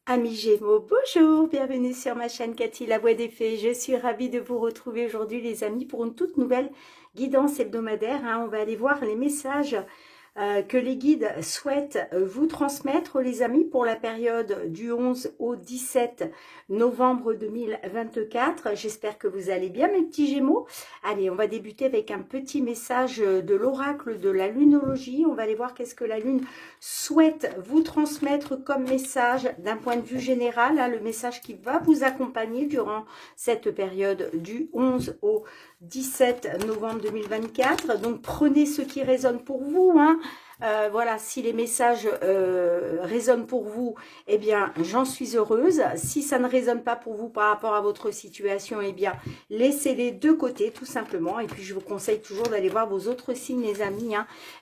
Amis Gémeaux, bonjour, bienvenue sur ma chaîne Cathy la Voix des Fées. Je suis ravie de vous retrouver aujourd'hui les amis pour une toute nouvelle guidance hebdomadaire. On va aller voir les messages que les guides souhaitent vous transmettre les amis pour la période du 11 au 17 novembre 2024. J'espère que vous allez bien mes petits Gémeaux. Allez, on va débuter avec un petit message de l'oracle de la lunologie. On va aller voir qu'est-ce que la lune souhaite vous transmettre comme message d'un point de vue général, le message qui va vous accompagner durant cette période du 11 au 17 novembre 2024. Donc prenez ce qui résonne pour vous. Voilà, si les messages résonnent pour vous, eh bien, j'en suis heureuse. Si ça ne résonne pas pour vous par rapport à votre situation, eh bien, laissez-les de côté, tout simplement. Et puis, je vous conseille toujours d'aller voir vos autres signes, les amis.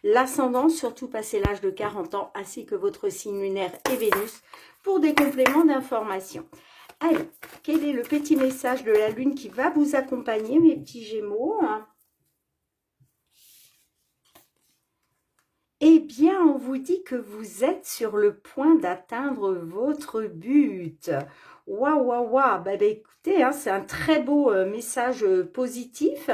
L'ascendant, surtout passé l'âge de 40 ans, ainsi que votre signe lunaire et Vénus, pour des compléments d'information. Allez, quel est le petit message de la lune qui va vous accompagner, mes petits Gémeaux? Eh bien, on vous dit que vous êtes sur le point d'atteindre votre but. Waouh, waouh, waouh. Bah, écoutez, c'est un très beau message positif.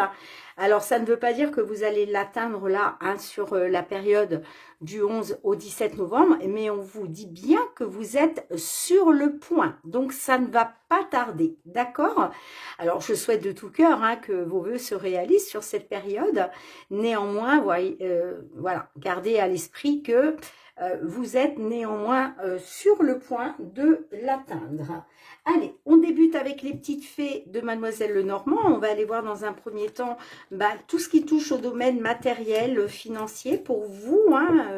Alors, ça ne veut pas dire que vous allez l'atteindre là, sur la période du 11 au 17 novembre, mais on vous dit bien que vous êtes sur le point. Donc, ça ne va pas tarder, d'accord? Alors, je souhaite de tout cœur que vos vœux se réalisent sur cette période. Néanmoins, voilà, gardez à l'esprit que vous êtes néanmoins sur le point de l'atteindre. Allez, on débute avec les petites fées de Mademoiselle Lenormand. On va aller voir dans un premier temps tout ce qui touche au domaine matériel, financier pour vous,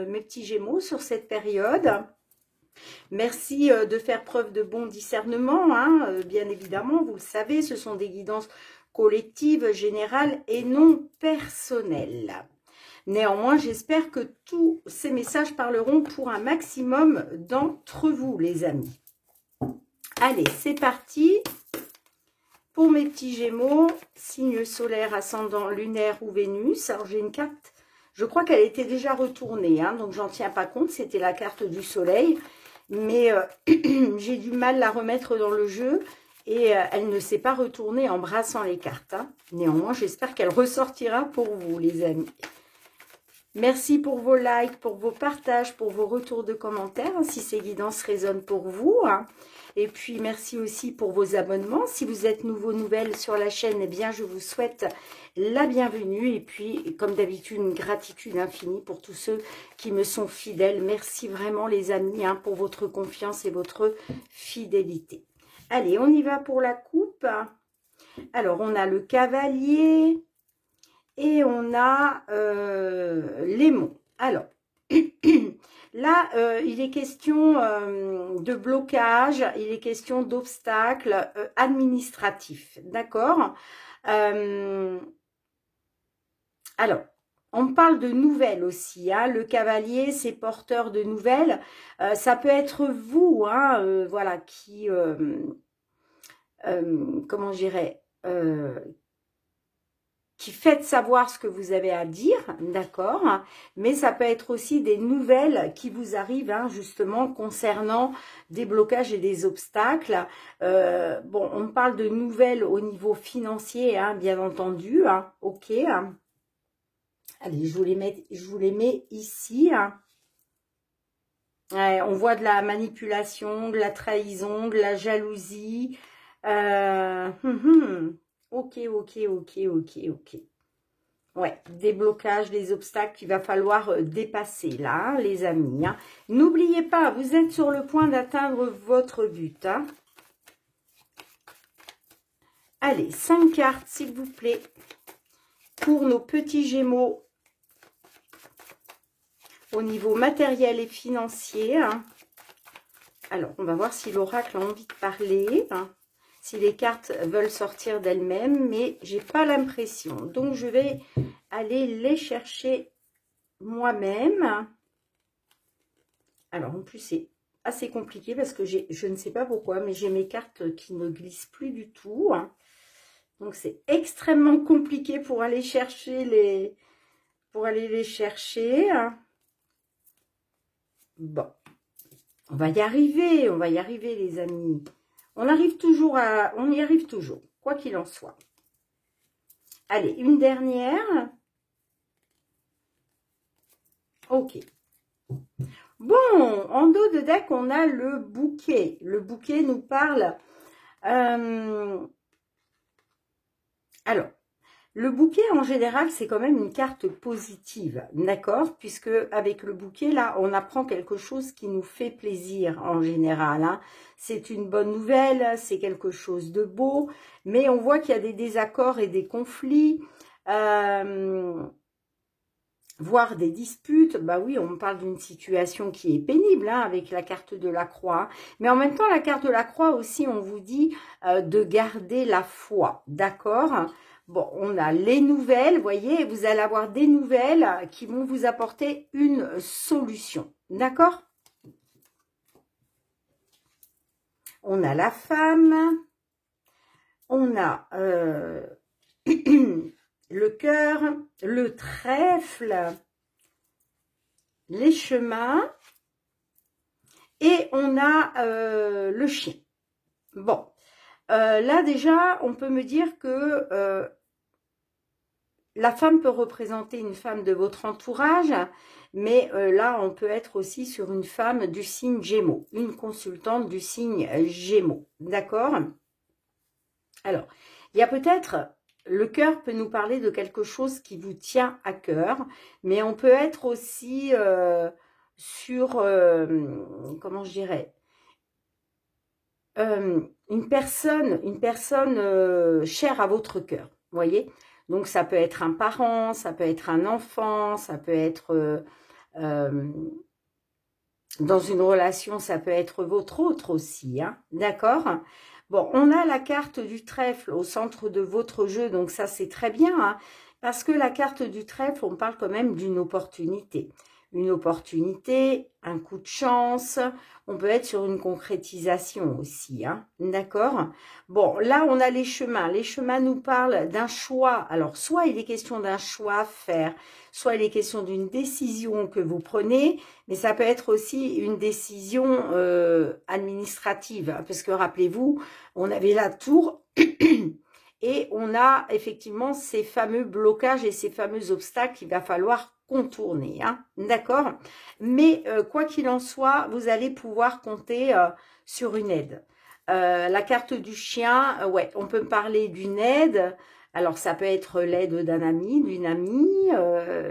mes petits Gémeaux, sur cette période. Merci de faire preuve de bon discernement, bien évidemment, vous le savez, ce sont des guidances collectives, générales et non personnelles. Néanmoins, j'espère que tous ces messages parleront pour un maximum d'entre vous, les amis. Allez, c'est parti pour mes petits Gémeaux, signe solaire, ascendant, lunaire ou Vénus. Alors, j'ai une carte, je crois qu'elle était déjà retournée, donc j'en tiens pas compte, c'était la carte du soleil. Mais j'ai du mal à la remettre dans le jeu et elle ne s'est pas retournée en brassant les cartes. Néanmoins, j'espère qu'elle ressortira pour vous, les amis. Merci pour vos likes, pour vos partages, pour vos retours de commentaires, si ces guidances résonnent pour vous. Et puis, merci aussi pour vos abonnements. Si vous êtes nouveau, nouvelle sur la chaîne, eh bien, je vous souhaite la bienvenue. Et puis, comme d'habitude, une gratitude infinie pour tous ceux qui me sont fidèles. Merci vraiment, les amis, pour votre confiance et votre fidélité. Allez, on y va pour la coupe. Alors, on a le cavalier et on a l'aimant. Alors, là, il est question de blocage, il est question d'obstacles administratifs, d'accord? Alors, on parle de nouvelles aussi, le cavalier, c'est porteur de nouvelles. Ça peut être vous, voilà, qui, comment je dirais, qui faites savoir ce que vous avez à dire, d'accord, mais ça peut être aussi des nouvelles qui vous arrivent, justement, concernant des blocages et des obstacles. Bon, on parle de nouvelles au niveau financier, bien entendu, ok. Allez, je vous les mets ici. Ouais, on voit de la manipulation, de la trahison, de la jalousie. Ok, ok, ok, ok, ok. Ouais, des blocages, des obstacles qu'il va falloir dépasser là, les amis. N'oubliez pas, vous êtes sur le point d'atteindre votre but. Allez, 5 cartes, s'il vous plaît, pour nos petits Gémeaux au niveau matériel et financier. Alors, on va voir si l'oracle a envie de parler. Si les cartes veulent sortir d'elles-mêmes, mais j'ai pas l'impression. Donc, je vais aller les chercher moi-même. Alors, en plus, c'est assez compliqué parce que je ne sais pas pourquoi, mais j'ai mes cartes qui ne glissent plus du tout. Donc, c'est extrêmement compliqué pour aller chercher les... Bon. Bon. On va y arriver les amis. On y arrive toujours, quoi qu'il en soit. Allez, une dernière. Ok. Bon, en dos de deck, on a le bouquet. Le bouquet nous parle... alors, le bouquet, en général, c'est quand même une carte positive, d'accord? Puisque avec le bouquet, là, on apprend quelque chose qui nous fait plaisir, en général. Hein. C'est une bonne nouvelle, c'est quelque chose de beau, mais on voit qu'il y a des désaccords et des conflits, voire des disputes. Bah oui, on parle d'une situation qui est pénible, hein, avec la carte de la croix. Mais en même temps, la carte de la croix aussi, on vous dit de garder la foi, d'accord? Bon, on a les nouvelles, vous voyez, vous allez avoir des nouvelles qui vont vous apporter une solution, d'accord? On a la femme, on a le cœur, le trèfle, les chemins et on a le chien. Bon, là déjà, on peut me dire que la femme peut représenter une femme de votre entourage, mais là, on peut être aussi sur une femme du signe Gémeaux, une consultante du signe Gémeaux, d'accord? Alors, il y a peut-être, le cœur peut nous parler de quelque chose qui vous tient à cœur, mais on peut être aussi sur, comment je dirais, une personne chère à votre cœur, vous voyez? Donc, ça peut être un parent, ça peut être un enfant, ça peut être dans une relation, ça peut être votre autre aussi, hein, d'accord? Bon, on a la carte du trèfle au centre de votre jeu, donc ça, c'est très bien, hein, parce que la carte du trèfle, on parle quand même d'une opportunité. Une opportunité, un coup de chance, on peut être sur une concrétisation aussi, hein, d'accord? Bon, là, on a les chemins. Les chemins nous parlent d'un choix. Alors, soit il est question d'un choix à faire, soit il est question d'une décision que vous prenez, mais ça peut être aussi une décision administrative, hein, parce que rappelez-vous, on avait la tour et on a effectivement ces fameux blocages et ces fameux obstacles qu'il va falloir contourner, hein, d'accord? Mais quoi qu'il en soit, vous allez pouvoir compter sur une aide. La carte du chien, ouais, on peut parler d'une aide. Alors, ça peut être l'aide d'un ami, d'une amie,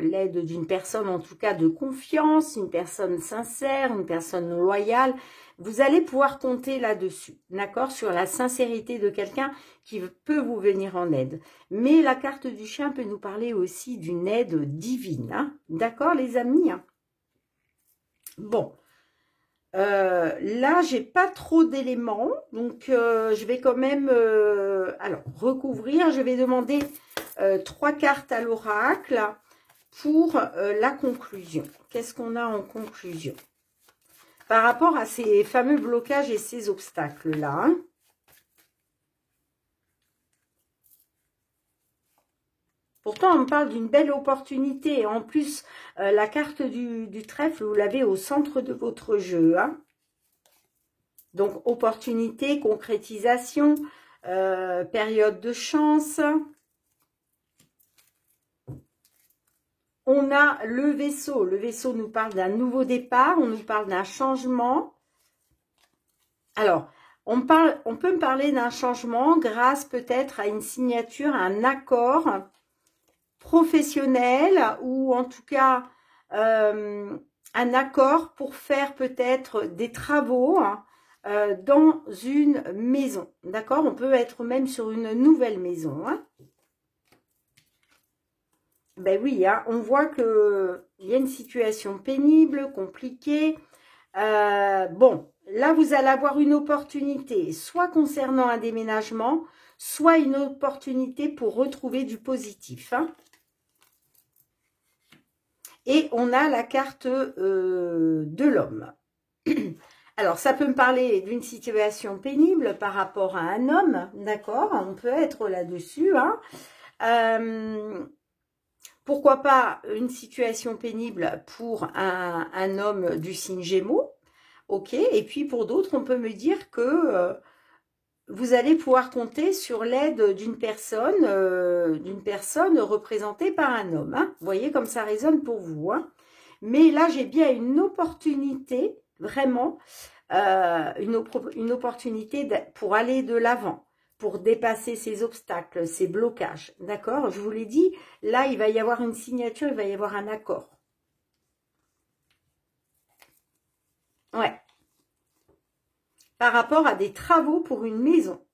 l'aide d'une personne en tout cas de confiance, une personne sincère, une personne loyale. Vous allez pouvoir compter là-dessus, d'accord? Sur la sincérité de quelqu'un qui peut vous venir en aide. Mais la carte du chien peut nous parler aussi d'une aide divine, hein, d'accord les amis? Bon. Là, j'ai pas trop d'éléments, donc je vais quand même alors recouvrir. Je vais demander 3 cartes à l'oracle pour la conclusion. Qu'est-ce qu'on a en conclusion par rapport à ces fameux blocages et ces obstacles-là, hein? Pourtant, on me parle d'une belle opportunité. En plus, la carte du trèfle, vous l'avez au centre de votre jeu, hein? Donc, opportunité, concrétisation, période de chance. On a le vaisseau. Le vaisseau nous parle d'un nouveau départ, on nous parle d'un changement. Alors, on peut me parler d'un changement grâce peut-être à une signature, à un accord professionnel ou en tout cas un accord pour faire peut-être des travaux dans une maison, d'accord? On peut être même sur une nouvelle maison, hein? Ben oui, hein, on voit qu'il y a une situation pénible, compliquée. Bon, là, vous allez avoir une opportunité, soit concernant un déménagement, soit une opportunité pour retrouver du positif, hein? Et on a la carte de l'homme. Alors, ça peut me parler d'une situation pénible par rapport à un homme, d'accord? On peut être là-dessus, hein? Pourquoi pas une situation pénible pour un homme du signe Gémeaux, Ok, et puis pour d'autres, on peut me dire que vous allez pouvoir compter sur l'aide d'une personne représentée par un homme. Hein. Vous voyez comme ça résonne pour vous. Hein. Mais là, j'ai bien une opportunité, vraiment, une opportunité pour aller de l'avant, pour dépasser ces obstacles, ces blocages. D'accord? Je vous l'ai dit, là, il va y avoir une signature, il va y avoir un accord. Ouais. Par rapport à des travaux pour une maison.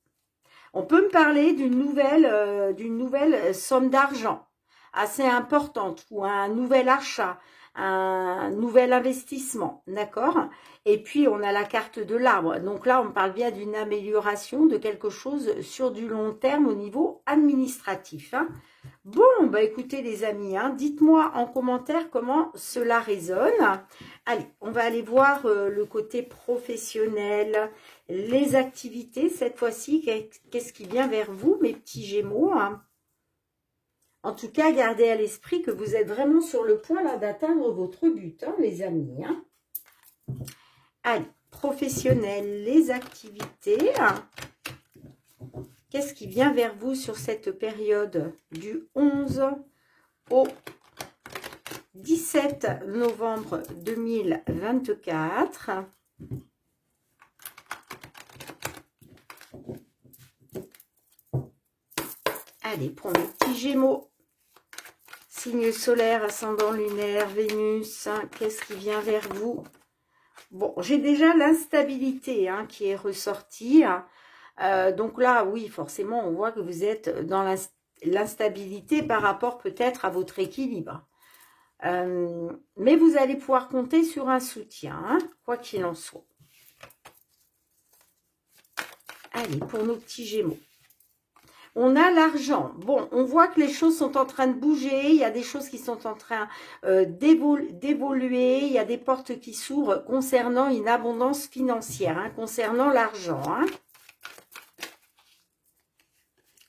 On peut me parler d'une nouvelle somme d'argent assez importante ou un nouvel achat, un nouvel investissement, d'accord? Et puis, on a la carte de l'arbre. Donc là, on parle bien d'une amélioration de quelque chose sur du long terme au niveau administratif. Hein. Bon, bah écoutez les amis, hein, dites-moi en commentaire comment cela résonne. Allez, on va aller voir le côté professionnel, les activités. Cette fois-ci, qu'est-ce qui vient vers vous, mes petits Gémeaux, hein? En tout cas, gardez à l'esprit que vous êtes vraiment sur le point là d'atteindre votre but, hein, les amis. Hein. Allez, professionnel, les activités. Qu'est-ce qui vient vers vous sur cette période du 11 au 17 novembre 2024? Allez, pour mes petits Gémeaux, signe solaire, ascendant lunaire, Vénus, hein, qu'est-ce qui vient vers vous? Bon, j'ai déjà l'instabilité hein, qui est ressortie. Hein. Donc là, oui, forcément, on voit que vous êtes dans l'instabilité par rapport peut-être à votre équilibre. Mais vous allez pouvoir compter sur un soutien, hein, quoi qu'il en soit. Allez, pour nos petits Gémeaux. On a l'argent. Bon, on voit que les choses sont en train de bouger. Il y a des choses qui sont en train d'évoluer. Il y a des portes qui s'ouvrent concernant une abondance financière, hein, concernant l'argent. Hein.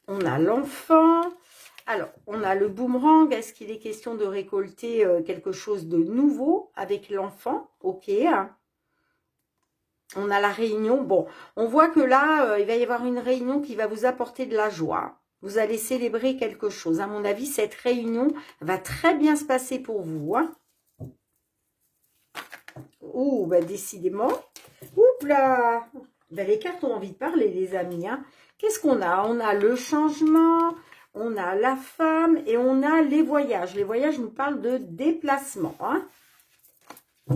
On a l'enfant. Alors, on a le boomerang. Est-ce qu'il est question de récolter quelque chose de nouveau avec l'enfant? Ok. On a la réunion. Bon, on voit que là, il va y avoir une réunion qui va vous apporter de la joie. Vous allez célébrer quelque chose. À mon avis, cette réunion va très bien se passer pour vous. Hein. Ouh, bah décidément. Oups là. Ben, les cartes ont envie de parler, les amis. Hein. Qu'est-ce qu'on a? On a le changement, on a la femme et on a les voyages. Les voyages nous parlent de déplacement. Hein.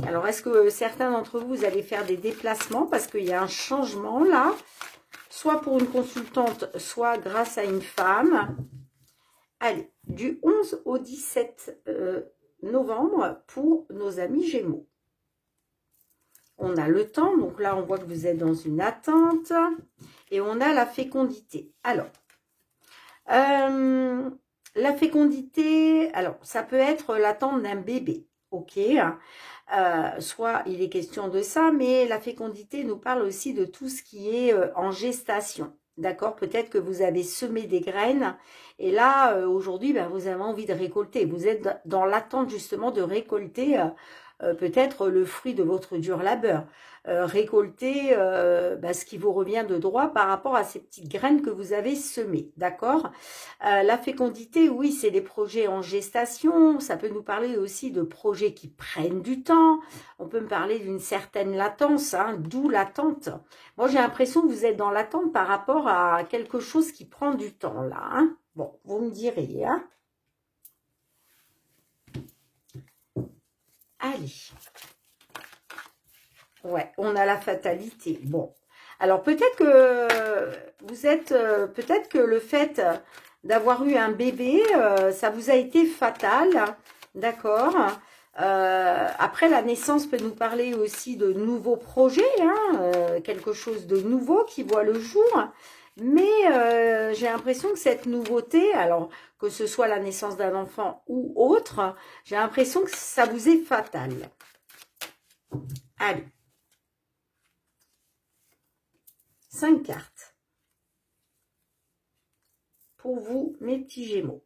Alors, est-ce que certains d'entre vous, vous allez faire des déplacements parce qu'il y a un changement là, soit pour une consultante, soit grâce à une femme. Allez, du 11 au 17 novembre pour nos amis Gémeaux. On a le temps, donc là, on voit que vous êtes dans une attente. Et on a la fécondité. Alors, la fécondité, alors, ça peut être l'attente d'un bébé, ok. Soit il est question de ça, mais la fécondité nous parle aussi de tout ce qui est en gestation. D'accord? Peut-être que vous avez semé des graines et là, aujourd'hui, ben, vous avez envie de récolter. Vous êtes dans l'attente justement de récolter peut-être le fruit de votre dur labeur. Récolter ben, ce qui vous revient de droit par rapport à ces petites graines que vous avez semées. D'accord? La fécondité, oui, c'est des projets en gestation. Ça peut nous parler aussi de projets qui prennent du temps. On peut me parler d'une certaine latence, hein, d'où l'attente. Moi, j'ai l'impression que vous êtes dans l'attente par rapport à quelque chose qui prend du temps, là. Hein. Bon, vous me direz, hein. Allez. Ouais, on a la fatalité. Bon. Alors, peut-être que vous êtes... peut-être que le fait d'avoir eu un bébé, ça vous a été fatal. D'accord. Après, la naissance peut nous parler aussi de nouveaux projets. Hein, quelque chose de nouveau qui voit le jour. Mais j'ai l'impression que cette nouveauté, alors que ce soit la naissance d'un enfant ou autre, j'ai l'impression que ça vous est fatal. Allez. 5 cartes. Pour vous, mes petits Gémeaux.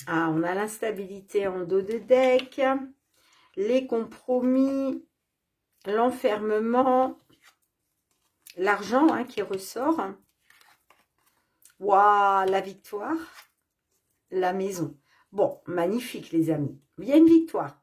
Ah, on a l'instabilité en dos de deck, les compromis, l'enfermement, l'argent hein, qui ressort. Waouh, la victoire, la maison. Bon, magnifique les amis. Il y a une victoire.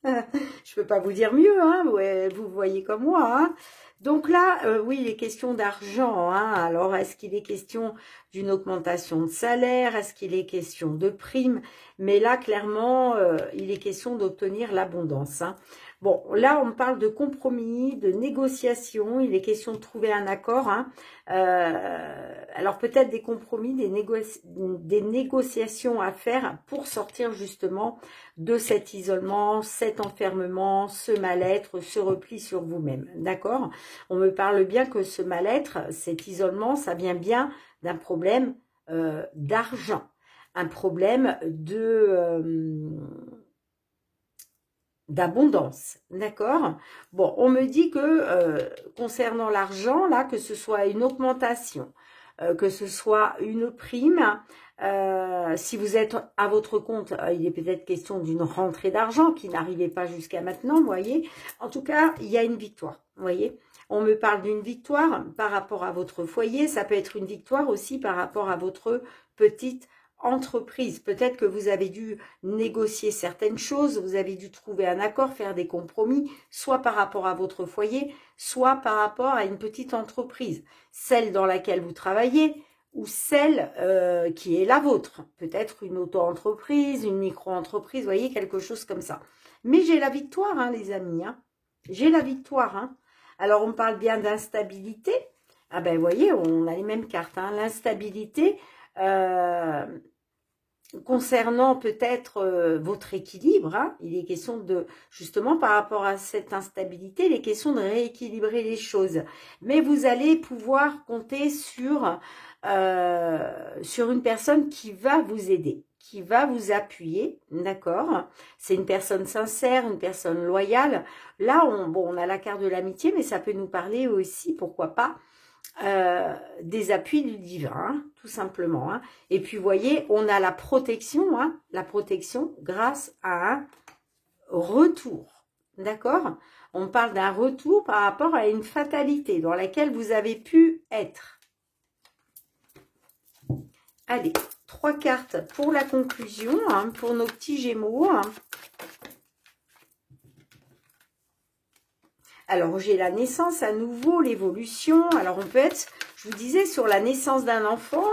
Je ne peux pas vous dire mieux, hein, ouais, vous voyez comme moi. Hein. Donc là, oui, il est question d'argent. Hein. Alors, est-ce qu'il est question d'une augmentation de salaire? Est-ce qu'il est question de primes? Mais là, clairement, il est question d'obtenir l'abondance. Hein. Bon, là, on parle de compromis, de négociation. Il est question de trouver un accord. Hein. Alors, peut-être des compromis, des négociations à faire pour sortir justement de cet isolement, cet enfermement, ce mal-être, ce repli sur vous-même. D'accord? On me parle bien que ce mal-être, cet isolement, ça vient bien d'un problème d'argent. Un problème d'abondance, d'accord? Bon, on me dit que concernant l'argent, là, que ce soit une augmentation, que ce soit une prime, si vous êtes à votre compte, il est peut-être question d'une rentrée d'argent qui n'arrivait pas jusqu'à maintenant, vous voyez. En tout cas, il y a une victoire, vous voyez. On me parle d'une victoire par rapport à votre foyer, ça peut être une victoire aussi par rapport à votre petite entreprise. Peut-être que vous avez dû négocier certaines choses, vous avez dû trouver un accord, faire des compromis, soit par rapport à votre foyer, soit par rapport à une petite entreprise, celle dans laquelle vous travaillez ou celle qui est la vôtre. Peut-être une auto-entreprise, une micro-entreprise, vous voyez, quelque chose comme ça. Mais j'ai la victoire, hein, les amis. Hein. J'ai la victoire. Hein. Alors, on parle bien d'instabilité. Ah ben, vous voyez, on a les mêmes cartes. Hein. L'instabilité... concernant peut-être votre équilibre, hein, il est question de, justement par rapport à cette instabilité, il est question de rééquilibrer les choses. Mais vous allez pouvoir compter sur une personne qui va vous aider, qui va vous appuyer, d'accord? C'est une personne sincère, une personne loyale. Là, on a la carte de l'amitié, mais ça peut nous parler aussi, pourquoi pas, des appuis du divin, hein, tout simplement. Hein. Et puis, vous voyez, on a la protection grâce à un retour. D'accord? On parle d'un retour par rapport à une fatalité dans laquelle vous avez pu être. Allez, 3 cartes pour la conclusion, hein, pour nos petits Gémeaux. Hein. Alors, j'ai la naissance à nouveau, l'évolution. Alors, on peut être, je vous disais, sur la naissance d'un enfant.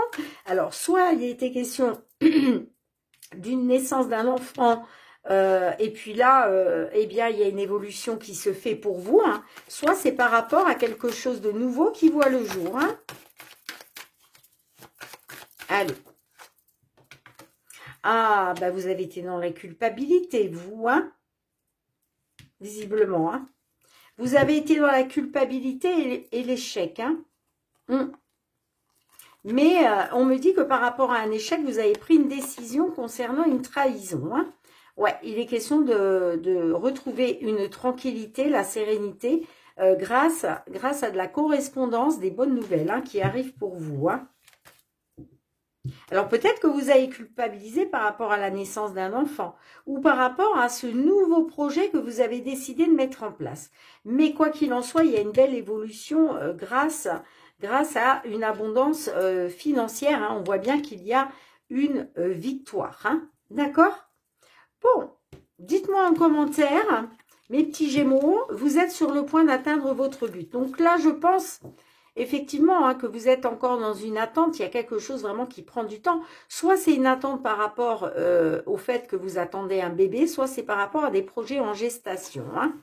Alors, soit il était question d'une naissance d'un enfant, et puis là, eh bien, il y a une évolution qui se fait pour vous. Hein. Soit c'est par rapport à quelque chose de nouveau qui voit le jour. Hein. Allez. Ah, bah vous avez été dans la culpabilité, vous, hein. Visiblement, hein. Vous avez été dans la culpabilité et l'échec. Hein. Mais on me dit que par rapport à un échec, vous avez pris une décision concernant une trahison. Hein. Ouais, il est question de retrouver une tranquillité, la sérénité, grâce à de la correspondance, des bonnes nouvelles hein, qui arrivent pour vous. Hein. Alors peut-être que vous avez culpabilisé par rapport à la naissance d'un enfant ou par rapport à ce nouveau projet que vous avez décidé de mettre en place. Mais quoi qu'il en soit, il y a une belle évolution grâce à une abondance financière. Hein. On voit bien qu'il y a une victoire. Hein. D'accord? Bon, dites-moi en commentaire, mes petits Gémeaux, vous êtes sur le point d'atteindre votre but. Donc là, je pense... effectivement, hein, que vous êtes encore dans une attente, il y a quelque chose vraiment qui prend du temps. Soit c'est une attente par rapport au fait que vous attendez un bébé, soit c'est par rapport à des projets en gestation. Hein.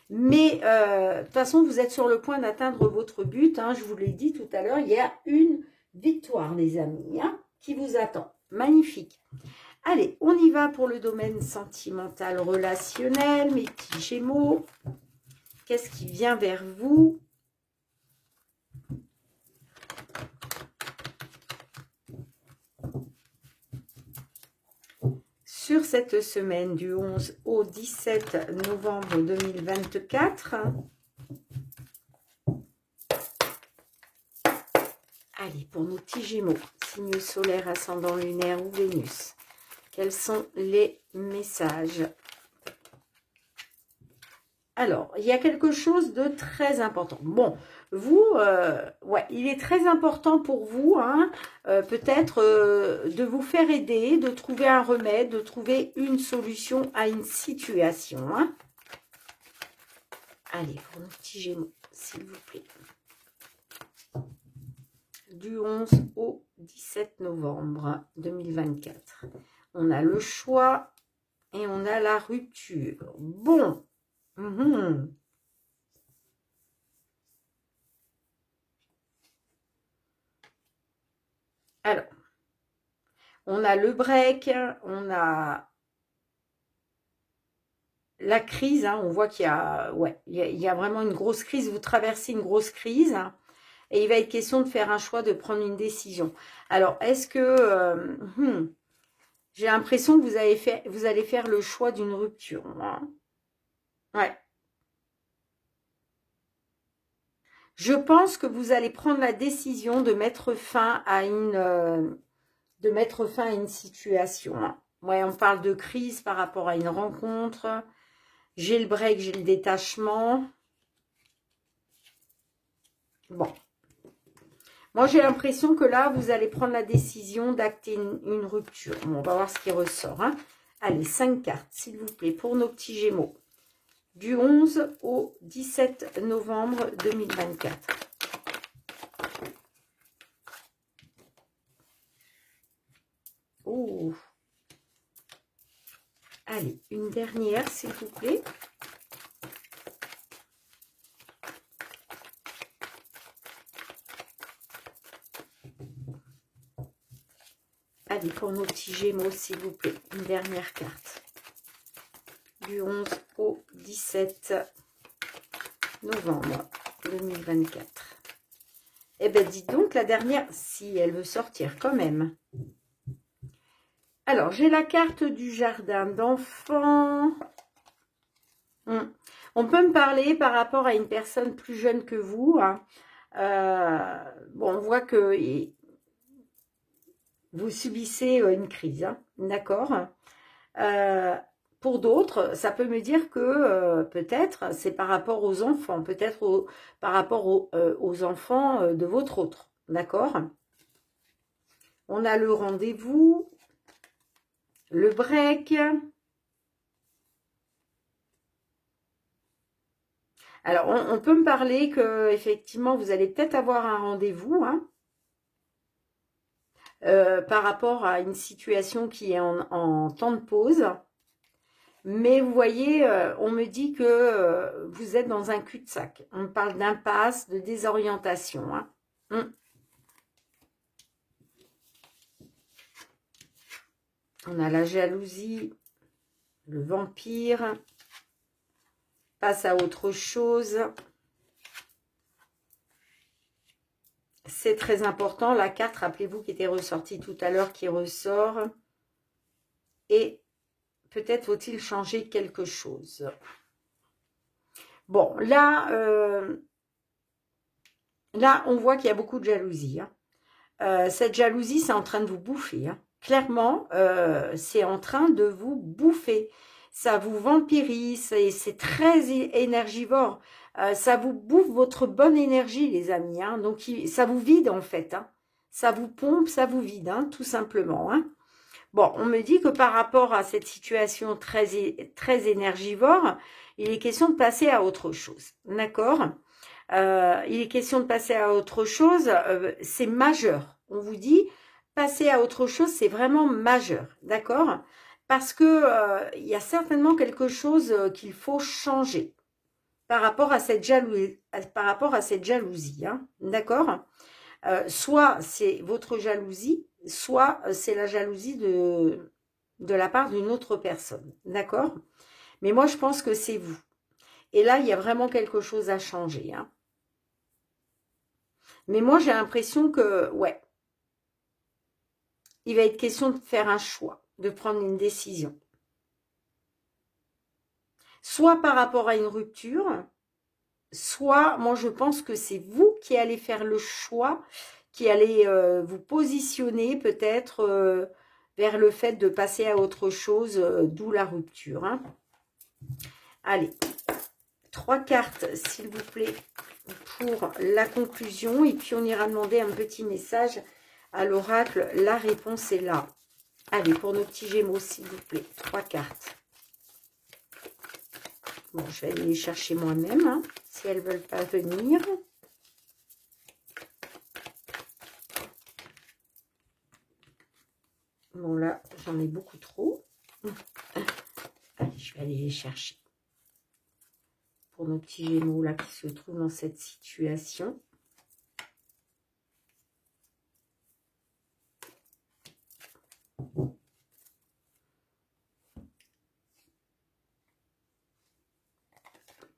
Mais de toute façon, vous êtes sur le point d'atteindre votre but. Hein, je vous l'ai dit tout à l'heure, il y a une victoire, les amis, hein, qui vous attend. Magnifique. Allez, on y va pour le domaine sentimental, relationnel, mes petits Gémeaux. Qu'est-ce qui vient vers vous ? Sur cette semaine du 11 au 17 novembre 2024, allez, pour nos petits Gémeaux, signe solaire, ascendant lunaire ou Vénus, Quels sont les messages? Alors, il y a quelque chose de très important. Bon, vous, ouais, il est très important pour vous, hein, peut-être de vous faire aider, de trouver un remède, de trouver une solution à une situation. Hein. Allez, pour nos petits Gémeaux, s'il vous plaît. Du 11 au 17 novembre 2024. On a le choix et on a la rupture. Bon. Alors, on a le break, on a la crise, hein, on voit qu'il y a, ouais, il y a vraiment une grosse crise, vous traversez une grosse crise, hein, et il va être question de faire un choix, de prendre une décision. Alors, est-ce que, j'ai l'impression que vous allez faire le choix d'une rupture, hein. Ouais. Je pense que vous allez prendre la décision de mettre fin à une situation. Ouais, on parle de crise par rapport à une rencontre. J'ai le break, j'ai le détachement. Bon. Moi, j'ai l'impression que là, vous allez prendre la décision d'acter une rupture. Bon, on va voir ce qui ressort. Hein. Allez, 5 cartes, s'il vous plaît, pour nos petits Gémeaux. Du 11 au 17 novembre 2024. Oh. Allez, une dernière, s'il vous plaît. Allez, pour nos petits Gémeaux, s'il vous plaît, une dernière carte. Du 11 au 17 novembre 2024. Eh bien, dites donc, la dernière, si elle veut sortir quand même. Alors, j'ai la carte du jardin d'enfants. On peut me parler par rapport à une personne plus jeune que vous. Hein. Bon, on voit que vous subissez une crise, hein, d'accord. Pour d'autres, ça peut me dire que peut-être c'est par rapport aux enfants, peut-être par rapport aux enfants de votre autre, d'accord. On a le rendez-vous, le break. Alors, on peut me parler que effectivement vous allez peut-être avoir un rendez-vous, hein. Par rapport à une situation qui est en temps de pause. Mais vous voyez, on me dit que vous êtes dans un cul-de-sac. On parle d'impasse, de désorientation. Hein. On a la jalousie, le vampire, passe à autre chose. C'est très important. La carte, rappelez-vous, qui était ressortie tout à l'heure, qui ressort. Et peut-être faut-il changer quelque chose. Bon, là, on voit qu'il y a beaucoup de jalousie. Hein. Cette jalousie, c'est en train de vous bouffer. Hein. Clairement, c'est en train de vous bouffer. Ça vous vampirise, c'est très énergivore. Ça vous bouffe votre bonne énergie, les amis. Hein. Donc, ça vous vide, en fait. Hein. Ça vous pompe, ça vous vide, hein, tout simplement. Hein. Bon, on me dit que par rapport à cette situation très énergivore, il est question de passer à autre chose. D'accord ? Il est question de passer à autre chose. C'est majeur. On vous dit, passer à autre chose, c'est vraiment majeur. D'accord ? Parce que il y a certainement quelque chose qu'il faut changer par rapport à cette jalousie. Hein, d'accord ? Soit c'est votre jalousie, soit c'est la jalousie de la part d'une autre personne. D'accord ? Mais moi, je pense que c'est vous. Et là, il y a vraiment quelque chose à changer. Hein. Mais moi, j'ai l'impression que, ouais, il va être question de faire un choix, de prendre une décision. Soit par rapport à une rupture, soit, moi, je pense que c'est vous qui allez faire le choix, qui allez vous positionner peut-être vers le fait de passer à autre chose, d'où la rupture. Hein. Allez, 3 cartes, s'il vous plaît, pour la conclusion. Et puis, on ira demander un petit message à l'oracle. La réponse est là. Allez, pour nos petits gémeaux, s'il vous plaît, 3 cartes. Bon, je vais aller les chercher moi-même, hein, si elles ne veulent pas venir. Bon, là, j'en ai beaucoup trop. Allez, je vais aller les chercher. Pour nos petits gémeaux, là, qui se trouvent dans cette situation.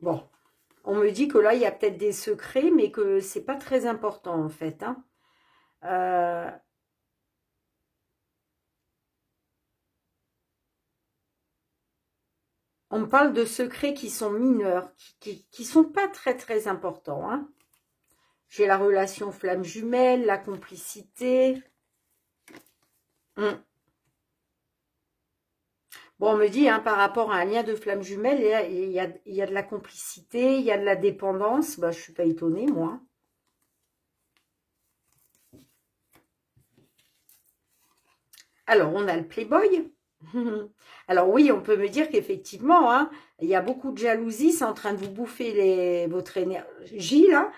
Bon, on me dit que là, il y a peut-être des secrets, mais que c'est pas très important, en fait. Hein. On me parle de secrets qui sont mineurs, qui sont pas très, très importants. Hein. J'ai la relation flamme jumelle, la complicité. Bon, on me dit, hein, par rapport à un lien de flamme jumelle, il y a de la complicité, il y a de la dépendance. Bah, je ne suis pas étonnée, moi. Alors, on a le Playboy. Alors oui, on peut me dire qu'effectivement, hein, il y a beaucoup de jalousie, c'est en train de vous bouffer votre énergie, là.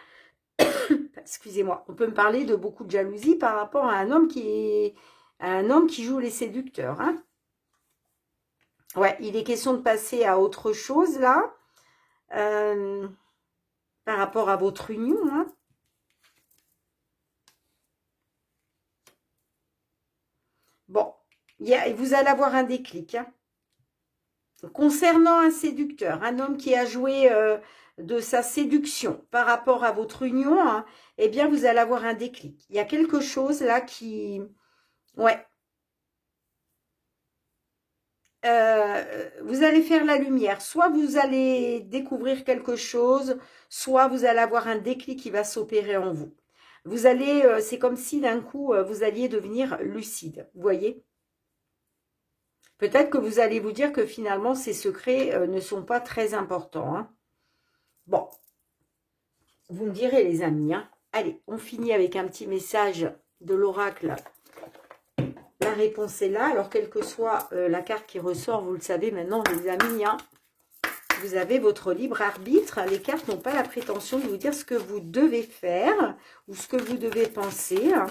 Excusez-moi. On peut me parler de beaucoup de jalousie par rapport à un homme qui joue les séducteurs, hein. Ouais, il est question de passer à autre chose, là, par rapport à votre union, hein. Bon, vous allez avoir un déclic, hein. Concernant un séducteur, un homme qui a joué de sa séduction par rapport à votre union, hein, eh bien, vous allez avoir un déclic. Il y a quelque chose, là, qui... Ouais. Vous allez faire la lumière. Soit vous allez découvrir quelque chose, soit vous allez avoir un déclic qui va s'opérer en vous. Vous allez, c'est comme si d'un coup, vous alliez devenir lucide. Vous voyez? Peut-être que vous allez vous dire que finalement, ces secrets ne sont pas très importants. Hein. Bon, vous me direz les amis. Hein. Allez, on finit avec un petit message de l'oracle. La réponse est là. Alors, quelle que soit la carte qui ressort, vous le savez maintenant, les amis, hein, vous avez votre libre arbitre. Les cartes n'ont pas la prétention de vous dire ce que vous devez faire ou ce que vous devez penser. Hein.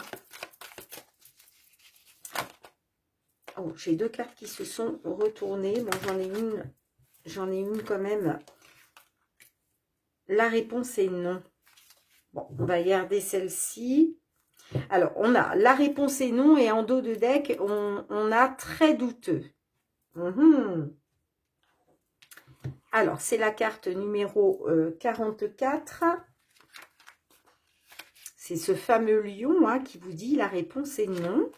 Oh, j'ai 2 cartes qui se sont retournées. Bon, j'en ai une quand même. La réponse est non. Bon, on va garder celle-ci. Alors, on a la réponse est non et en dos de deck, on a très douteux. Alors, c'est la carte numéro 44. C'est ce fameux lion hein, qui vous dit la réponse est non.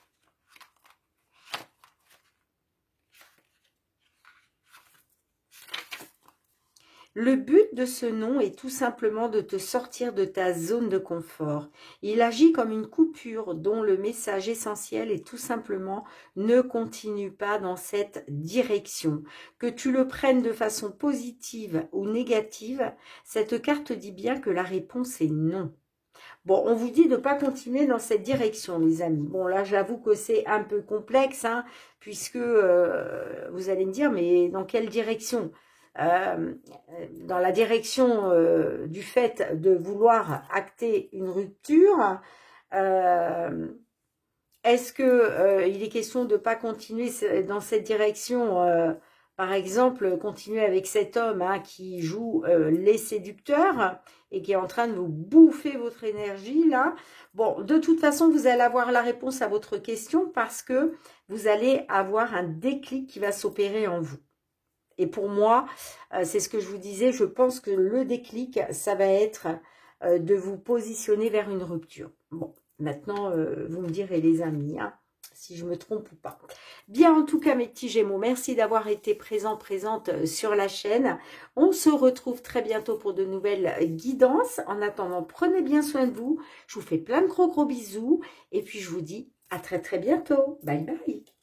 Le but de ce non est tout simplement de te sortir de ta zone de confort. Il agit comme une coupure dont le message essentiel est tout simplement ne continue pas dans cette direction. Que tu le prennes de façon positive ou négative, cette carte dit bien que la réponse est non. Bon, on vous dit de ne pas continuer dans cette direction, les amis. Bon, là, j'avoue que c'est un peu complexe, hein, puisque vous allez me dire, mais dans quelle direction ? Dans la direction du fait de vouloir acter une rupture, est-ce que il est question de ne pas continuer dans cette direction, par exemple, continuer avec cet homme hein, qui joue les séducteurs et qui est en train de vous bouffer votre énergie, là. Bon, de toute façon, vous allez avoir la réponse à votre question parce que vous allez avoir un déclic qui va s'opérer en vous. Et pour moi, c'est ce que je vous disais, je pense que le déclic, ça va être de vous positionner vers une rupture. Bon, maintenant, vous me direz les amis, hein, si je me trompe ou pas. Bien, en tout cas, mes petits Gémeaux, merci d'avoir été présente sur la chaîne. On se retrouve très bientôt pour de nouvelles guidances. En attendant, prenez bien soin de vous. Je vous fais plein de gros bisous. Et puis, je vous dis à très bientôt. Bye bye.